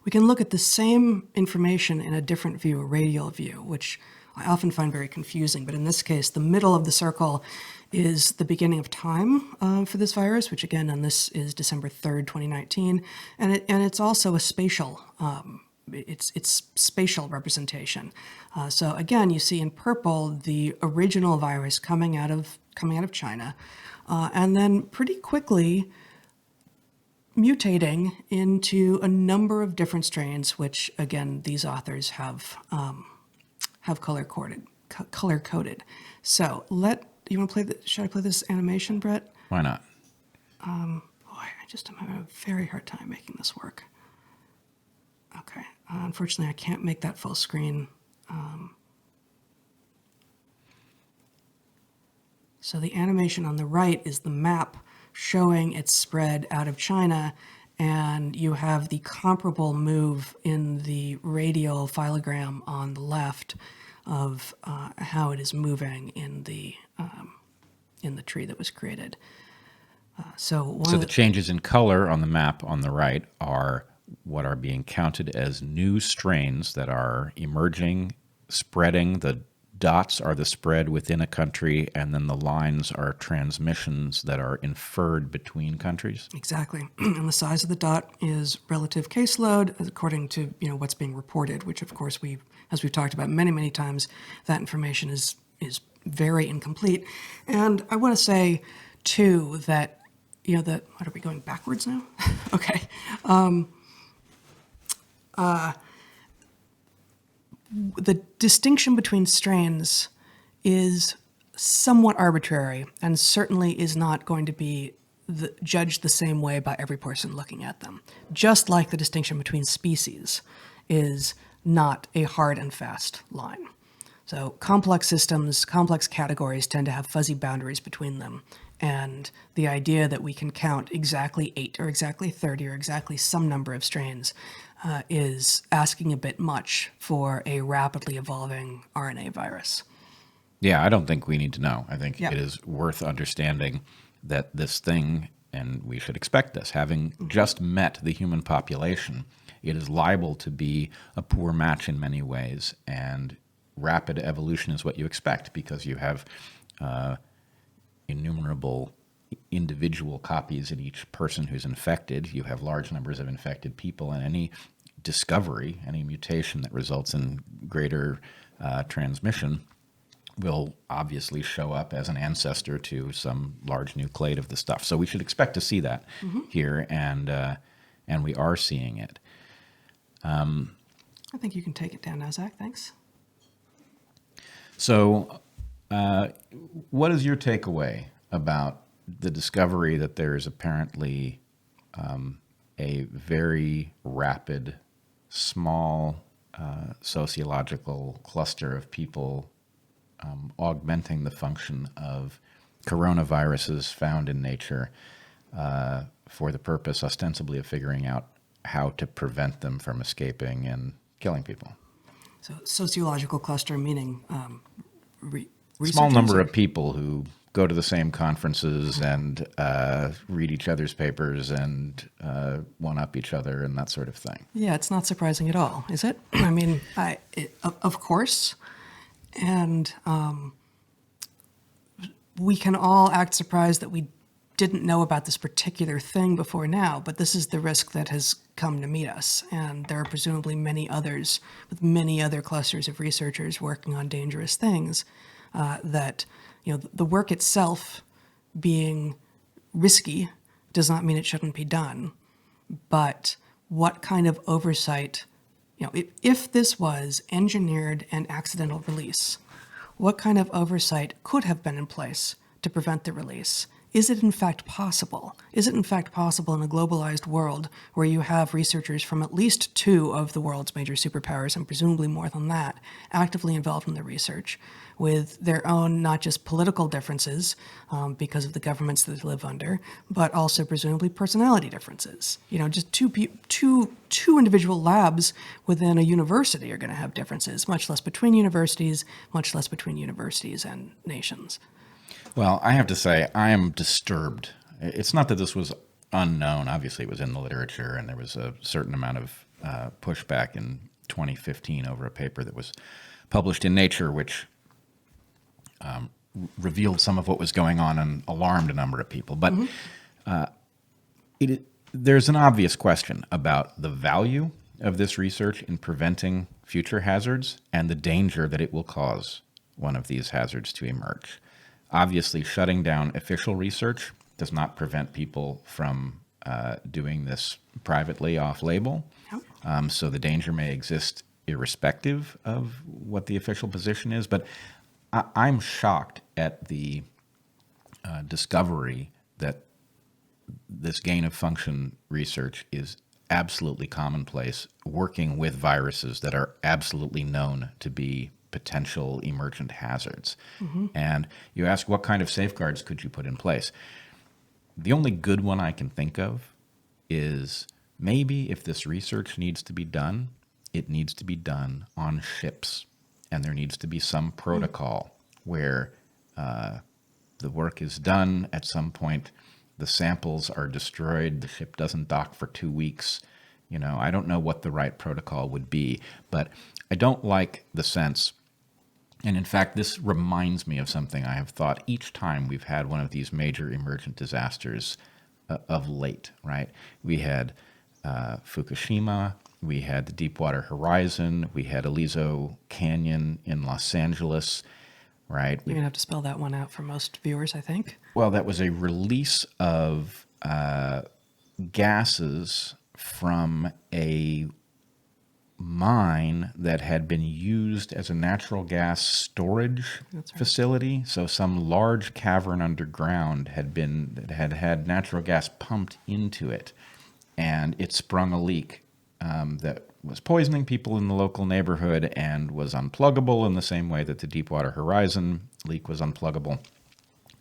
We can look at the same information in a different view, a radial view, which I often find very confusing. But in this case, the middle of the circle is the beginning of time for this virus, which again, on this is December 3rd, 2019. And it's also a spatial, it's spatial representation. So again, you see in purple the original virus coming out of China, and then pretty quickly mutating into a number of different strains, which again these authors have color coded. So you want to play should I play this animation, Brett? Why not? Boy, I'm having a very hard time making this work. Okay, unfortunately I can't make that full screen. So the animation on the right is the map showing its spread out of China, and you have the comparable move in the radial phylogram on the left of how it is moving in the tree that was created. So the changes in color on the map on the right are what are being counted as new strains that are emerging, spreading. The dots are the spread within a country, and then the lines are transmissions that are inferred between countries. Exactly. And the size of the dot is relative caseload according to what's being reported, which of course as we've talked about many, many times, that information is very incomplete. And I want to say too that what are we going backwards now? Okay. The distinction between strains is somewhat arbitrary and certainly is not going to be judged the same way by every person looking at them. Just like the distinction between species is not a hard and fast line. So complex systems, complex categories tend to have fuzzy boundaries between them. And the idea that we can count exactly 8 or exactly 30 or exactly some number of strains is asking a bit much for a rapidly evolving RNA virus. Yeah, I don't think we need to know. I think it is worth understanding that this thing, and we should expect this, having just met the human population, it is liable to be a poor match in many ways, and rapid evolution is what you expect because you have innumerable individual copies in each person who's infected. You have large numbers of infected people, and any discovery, any mutation that results in greater transmission will obviously show up as an ancestor to some large nucleate of the stuff. So we should expect to see that here, and we are seeing it. I think you can take it down now, Zach. Thanks. So what is your takeaway about the discovery that there is apparently a very rapid, small sociological cluster of people augmenting the function of coronaviruses found in nature for the purpose ostensibly of figuring out how to prevent them from escaping and killing people? So sociological cluster meaning small number of people who go to the same conferences and read each other's papers and one-up each other and that sort of thing. Yeah, it's not surprising at all, is it? I mean, of course. And we can all act surprised that we didn't know about this particular thing before now, but this is the risk that has come to meet us. And there are presumably many others with many other clusters of researchers working on dangerous things that, the work itself being risky does not mean it shouldn't be done. But what kind of oversight, if this was engineered and accidental release, what kind of oversight could have been in place to prevent the release? Is it in fact possible? Is it in fact possible in a globalized world where you have researchers from at least 2 of the world's major superpowers, and presumably more than that, actively involved in the research with their own not just political differences because of the governments that they live under, but also presumably personality differences? Just two individual labs within a university are going to have differences, much less between universities, much less between universities and nations. Well, I have to say, I am disturbed. It's not that this was unknown. Obviously, it was in the literature, and there was a certain amount of pushback in 2015 over a paper that was published in Nature, which revealed some of what was going on and alarmed a number of people. But there's an obvious question about the value of this research in preventing future hazards and the danger that it will cause one of these hazards to emerge. Obviously, shutting down official research does not prevent people from doing this privately off-label. So the danger may exist irrespective of what the official position is. But I'm shocked at the discovery that this gain-of-function research is absolutely commonplace, working with viruses that are absolutely known to be potential emergent hazards. And you ask, what kind of safeguards could you put in place? The only good one I can think of is maybe if this research needs to be done, it needs to be done on ships. And there needs to be some protocol where the work is done. At some point, the samples are destroyed. The ship doesn't dock for 2 weeks. I don't know what the right protocol would be, but I don't like the sense. And in fact, this reminds me of something I have thought each time we've had one of these major emergent disasters of late, right? We had Fukushima, we had the Deepwater Horizon, we had Aliso Canyon in Los Angeles, right? You're going to have to spell that one out for most viewers, I think. Well, that was a release of gases from a mine that had been used as a natural gas storage facility. So some large cavern underground had natural gas pumped into it, and it sprung a leak that was poisoning people in the local neighborhood and was unpluggable in the same way that the Deepwater Horizon leak was unpluggable.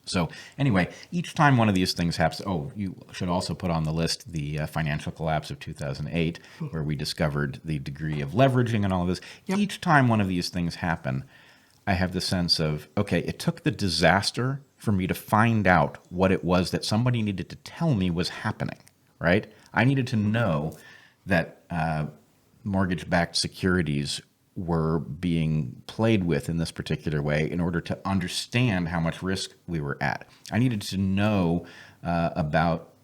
So anyway, each time one of these things happens, you should also put on the list the financial collapse of 2008, where we discovered the degree of leveraging and all of this. Yep. Each time one of these things happen, I have the sense of, okay, it took the disaster for me to find out what it was that somebody needed to tell me was happening, right? I needed to know that mortgage-backed securities were being played with in this particular way in order to understand how much risk we were at. I needed to know about,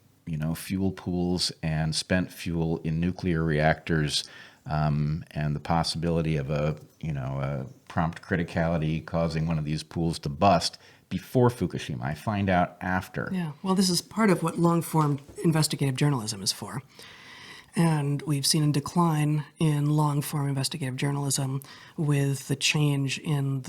fuel pools and spent fuel in nuclear reactors, and the possibility of a prompt criticality causing one of these pools to bust before Fukushima. I find out after. Yeah, well, this is part of what long-form investigative journalism is for. And we've seen a decline in long-form investigative journalism with the change in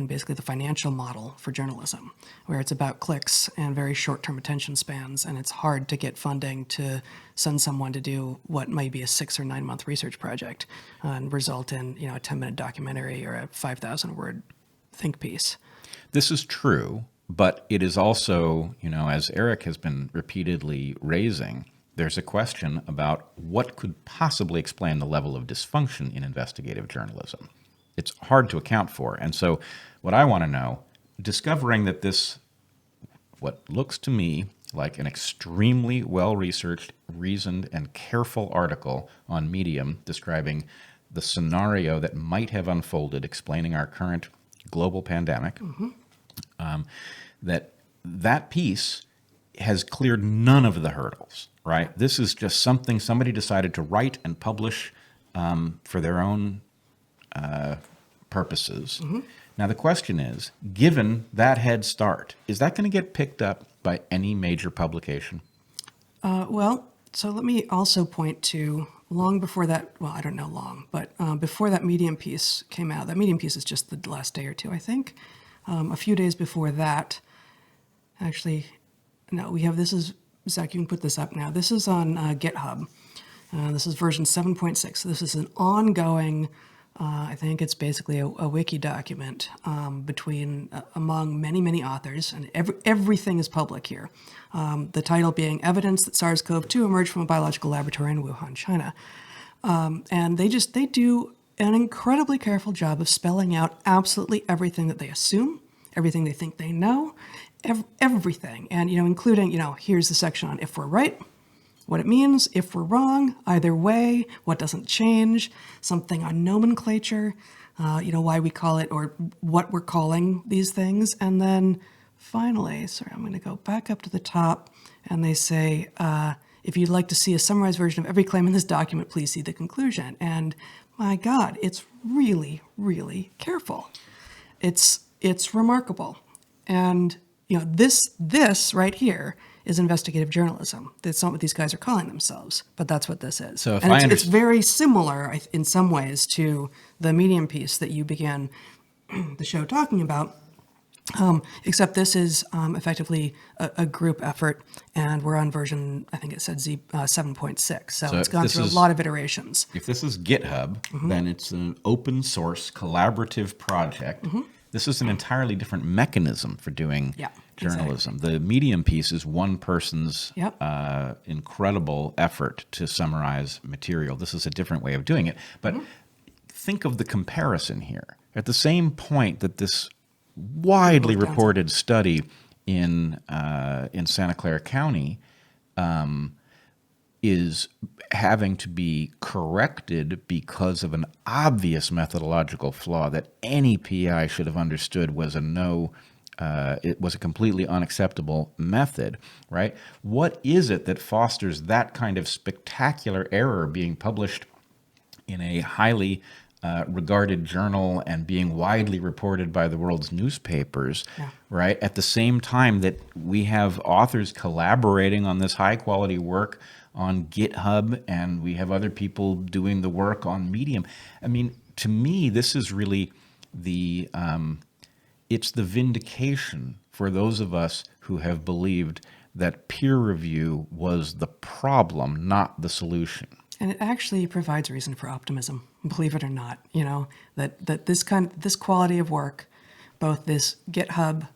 basically the financial model for journalism, where it's about clicks and very short-term attention spans, and it's hard to get funding to send someone to do what might be a 6 or 9 month research project and result in a 10-minute documentary or a 5,000-word think piece. This is true, but it is also, as Eric has been repeatedly raising, there's a question about what could possibly explain the level of dysfunction in investigative journalism. It's hard to account for. And so what I want to know, discovering that this, what looks to me like an extremely well-researched, reasoned, and careful article on Medium describing the scenario that might have unfolded, explaining our current global pandemic, that piece has cleared none of the hurdles, right? This is just something somebody decided to write and publish for their own purposes. Now, the question is, given that head start, is that going to get picked up by any major publication? So let me also point to long before that, well, I don't know long, but before that Medium piece came out, that Medium piece is just the last day or two, I think. A few days before that, actually, no, this is, Zach, you can put this up now. This is on GitHub. This is version 7.6. So this is an ongoing, I think it's basically a wiki document among many, many authors, and everything is public here. The title being Evidence that SARS-CoV2 emerged from a biological laboratory in Wuhan, China. And they do an incredibly careful job of spelling out absolutely everything that they assume, everything they think they know, everything. And, including, here's the section on if we're right, what it means, if we're wrong, either way, what doesn't change, something on nomenclature, why we call it or what we're calling these things. And then finally, sorry, I'm going to go back up to the top, and they say, if you'd like to see a summarized version of every claim in this document, please see the conclusion. And my God, it's really, really careful. It's remarkable. And, this right here is investigative journalism. That's not what these guys are calling themselves, but that's what this is. So if and it's very similar in some ways to the Medium piece that you began the show talking about, except this is effectively a group effort, and we're on version, I think it said 7.6. So it's gone through a lot of iterations. If this is GitHub, then it's an open source collaborative project. This is an entirely different mechanism for doing journalism. Exactly. The Medium piece is one person's incredible effort to summarize material. This is a different way of doing it. But think of the comparison here. At the same point that this widely reported study in Santa Clara County is having to be corrected because of an obvious methodological flaw that any PI should have understood was it was a completely unacceptable method, right? What is it that fosters that kind of spectacular error being published in a highly regarded journal and being widely reported by the world's newspapers, right? At the same time that we have authors collaborating on this high quality work on GitHub, and we have other people doing the work on Medium. I mean, to me, this is really it's the vindication for those of us who have believed that peer review was the problem, not the solution. And it actually provides reason for optimism, believe it or not. That this quality of work, both this GitHub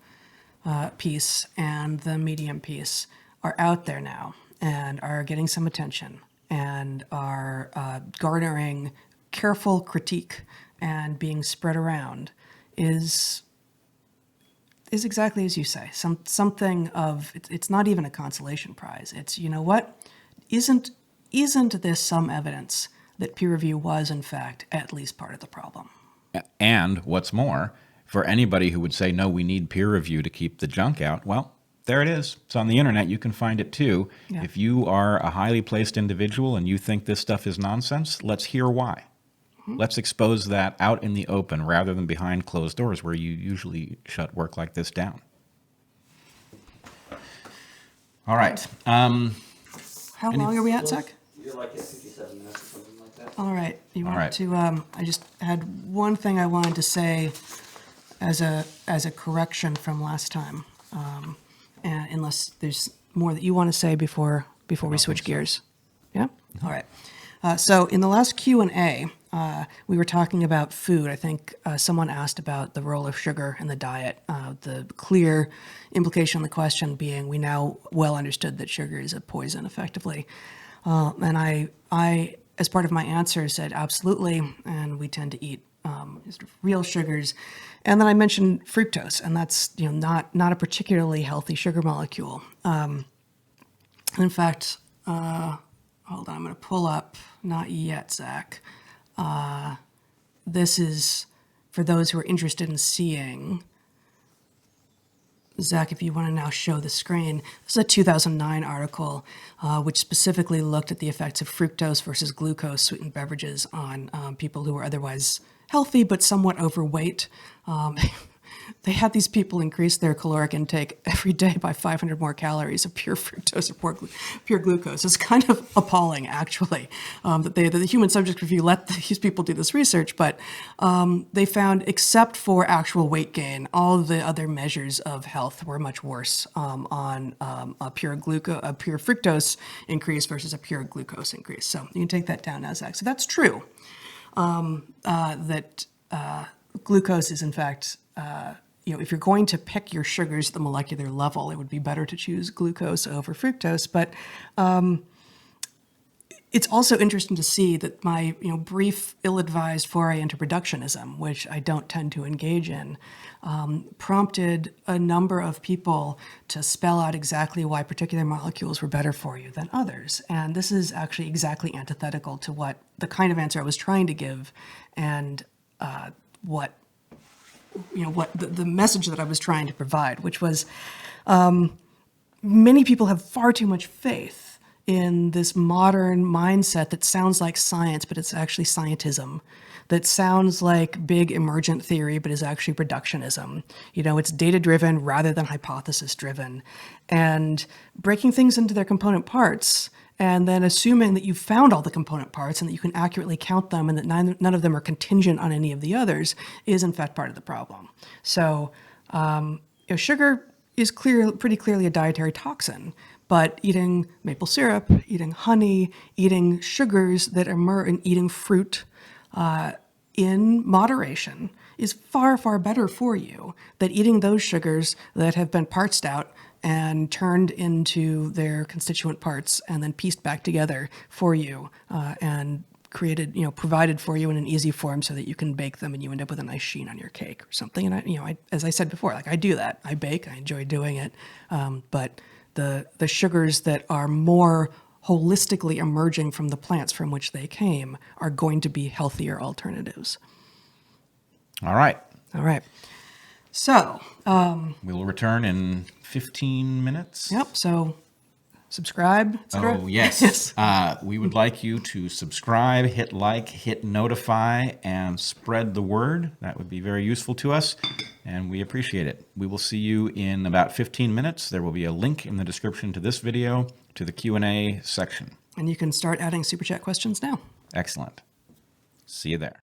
piece and the Medium piece, are out there now and are getting some attention and are garnering careful critique and being spread around is exactly as you say. Something of it's not even a consolation prize. It's Isn't this some evidence that peer review was, in fact, at least part of the problem? And what's more, for anybody who would say, no, we need peer review to keep the junk out, well, there it is. It's on the internet. You can find it too. Yeah. If you are a highly placed individual and you think this stuff is nonsense, let's hear why. Let's expose that out in the open rather than behind closed doors where you usually shut work like this down. All right. How long are we at, Zach? You're like at 57 minutes or something like that. All right. You want to? I just had one thing I wanted to say as a correction from last time, and unless there's more that you want to say before we switch gears. Yeah. All right. So in the last Q&A, we were talking about food. I think someone asked about the role of sugar in the diet. The clear implication of the question being we now well understood that sugar is a poison, effectively. And I, as part of my answer, said absolutely, and we tend to eat sort of real sugars. And then I mentioned fructose, and that's not a particularly healthy sugar molecule. In fact, hold on, I'm going to pull up. Not yet, Zach. This is for those who are interested in seeing. Zach, if you want to now show the screen, this is a 2009 article which specifically looked at the effects of fructose versus glucose sweetened beverages on people who were otherwise healthy but somewhat overweight. They had these people increase their caloric intake every day by 500 more calories of pure fructose or pure glucose. It's kind of appalling, actually, that the Human Subject Review let these people do this research. But they found, except for actual weight gain, all the other measures of health were much worse on a pure fructose increase versus a pure glucose increase. So you can take that down now, Zach. So that's true, that glucose is, in fact, if you're going to pick your sugars at the molecular level, it would be better to choose glucose over fructose. But it's also interesting to see that my brief, ill-advised foray into reductionism, which I don't tend to engage in, prompted a number of people to spell out exactly why particular molecules were better for you than others. And this is actually exactly antithetical to what the kind of answer I was trying to give, and what the message that I was trying to provide, which was many people have far too much faith in this modern mindset that sounds like science, but it's actually scientism, that sounds like big emergent theory, but is actually reductionism. It's data-driven rather than hypothesis-driven. And breaking things into their component parts and then assuming that you've found all the component parts and that you can accurately count them and that none of them are contingent on any of the others is in fact part of the problem. So sugar is pretty clearly a dietary toxin, but eating maple syrup, eating honey, eating sugars that emerge, and eating fruit in moderation is far, far better for you than eating those sugars that have been parsed out and turned into their constituent parts and then pieced back together for you and created, provided for you in an easy form so that you can bake them and you end up with a nice sheen on your cake or something. And I as I said before, I do that. I bake, I enjoy doing it, but the sugars that are more holistically emerging from the plants from which they came are going to be healthier alternatives. All right. So We'll return in 15 minutes. Yep. So subscribe, etc. Oh, yes. We would like you to subscribe, hit like, hit notify, and spread the word. That would be very useful to us, and we appreciate it. We will see you in about 15 minutes. There will be a link in the description to this video to the Q&A section. And you can start adding Super Chat questions now. Excellent. See you there.